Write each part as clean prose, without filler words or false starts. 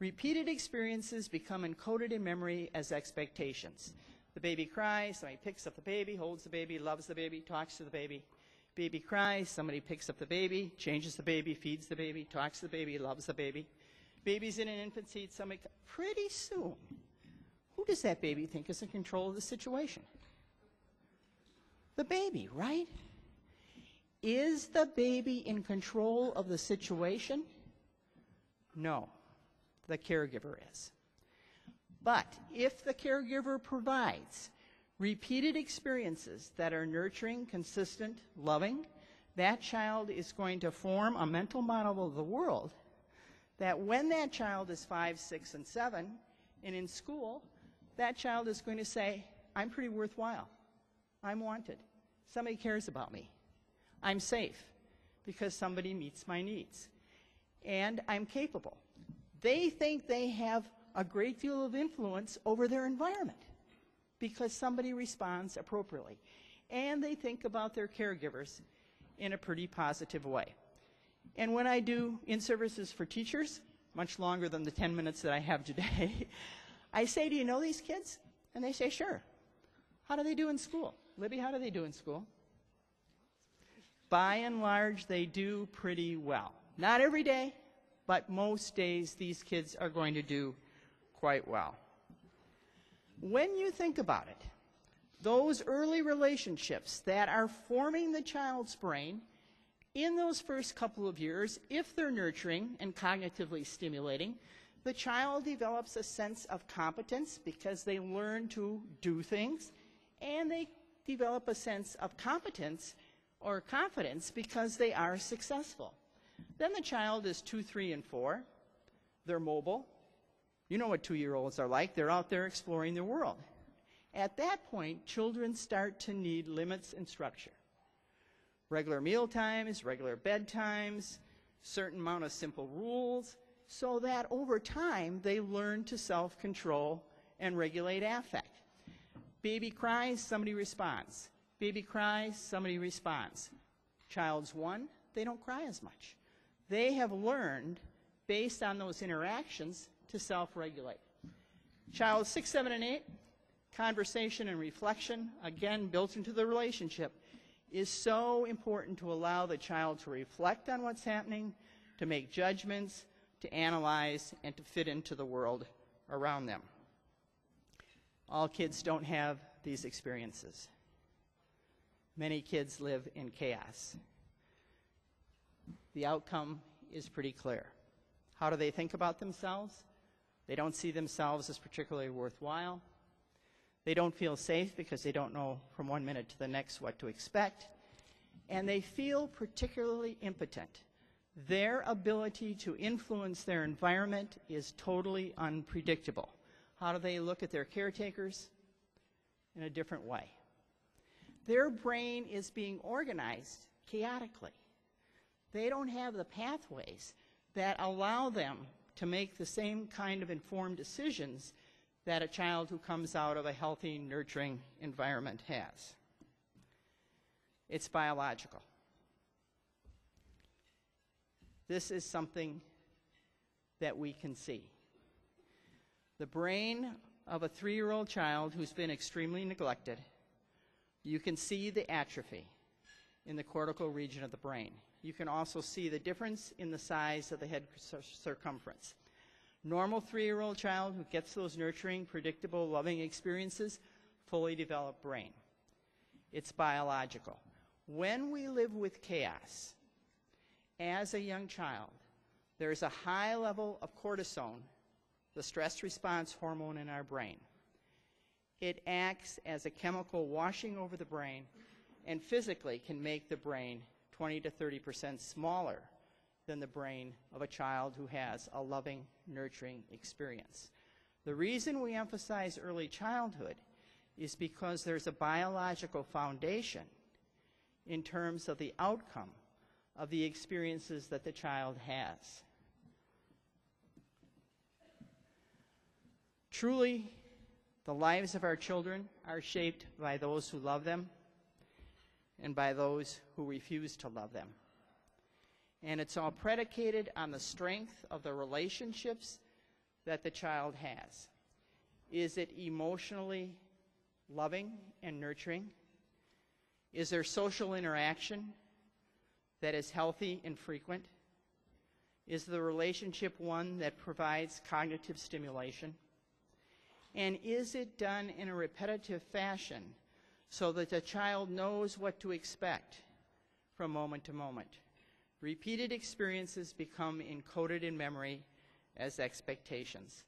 Repeated experiences become encoded in memory as expectations. The baby cries, somebody picks up the baby, holds the baby, loves the baby, talks to the baby. Baby cries, somebody picks up the baby, changes the baby, feeds the baby, talks to the baby, loves the baby. Baby's in an infant seat, pretty soon, who does that baby think is in control of the situation? The baby, right? Is the baby in control of the situation? No, the caregiver is. But if the caregiver provides repeated experiences that are nurturing, consistent, loving, that child is going to form a mental model of the world that when that child is 5, 6, and 7, and in school, that child is going to say, I'm pretty worthwhile. I'm wanted. Somebody cares about me. I'm safe because somebody meets my needs. And I'm capable. They think they have a great deal of influence over their environment because somebody responds appropriately. And they think about their caregivers in a pretty positive way. And when I do in-services for teachers, much longer than the 10 minutes that I have today, I say, do you know these kids? And they say, sure. How do they do in school? Libby, how do they do in school? By and large, they do pretty well. Not every day, but most days these kids are going to do quite well. When you think about it, those early relationships that are forming the child's brain in those first couple of years, if they're nurturing and cognitively stimulating, the child develops a sense of competence because they learn to do things, and they develop a sense of competence or confidence because they are successful. Then the child is 2, 3, and 4. They're mobile. You know what 2-year-olds are like. They're out there exploring the world. At that point, children start to need limits and structure. Regular meal times, regular bedtimes, certain amount of simple rules, so that over time they learn to self-control and regulate affect. Baby cries, somebody responds. Baby cries, somebody responds. Child's 1, they don't cry as much. They have learned, based on those interactions, to self-regulate. Child 6, 7, and 8, conversation and reflection, again built into the relationship, is so important to allow the child to reflect on what's happening, to make judgments, to analyze, and to fit into the world around them. All kids don't have these experiences. Many kids live in chaos. The outcome is pretty clear. How do they think about themselves? They don't see themselves as particularly worthwhile. They don't feel safe because they don't know from one minute to the next what to expect. And they feel particularly impotent. Their ability to influence their environment is totally unpredictable. How do they look at their caretakers? In a different way. Their brain is being organized chaotically. They don't have the pathways that allow them to make the same kind of informed decisions that a child who comes out of a healthy, nurturing environment has. It's biological. This is something that we can see. The brain of a 3-year-old child who's been extremely neglected, you can see the atrophy in the cortical region of the brain. You can also see the difference in the size of the head circumference. Normal 3-year-old child who gets those nurturing, predictable, loving experiences, fully developed brain. It's biological. When we live with chaos, as a young child, there's a high level of cortisone, the stress response hormone in our brain. It acts as a chemical washing over the brain and physically can make the brain 20 to 30% smaller than the brain of a child who has a loving, nurturing experience. The reason we emphasize early childhood is because there's a biological foundation in terms of the outcome of the experiences that the child has. Truly, the lives of our children are shaped by those who love them and by those who refuse to love them. And it's all predicated on the strength of the relationships that the child has? Is it emotionally loving and nurturing? Is there social interaction that is healthy and frequent? Is the relationship one that provides cognitive stimulation? And is it done in a repetitive fashion so that the child knows what to expect from moment to moment? Repeated experiences become encoded in memory as expectations.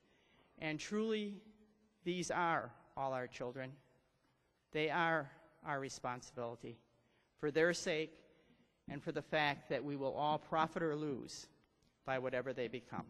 And truly, these are all our children. They are our responsibility for their sake and for the fact that we will all profit or lose by whatever they become.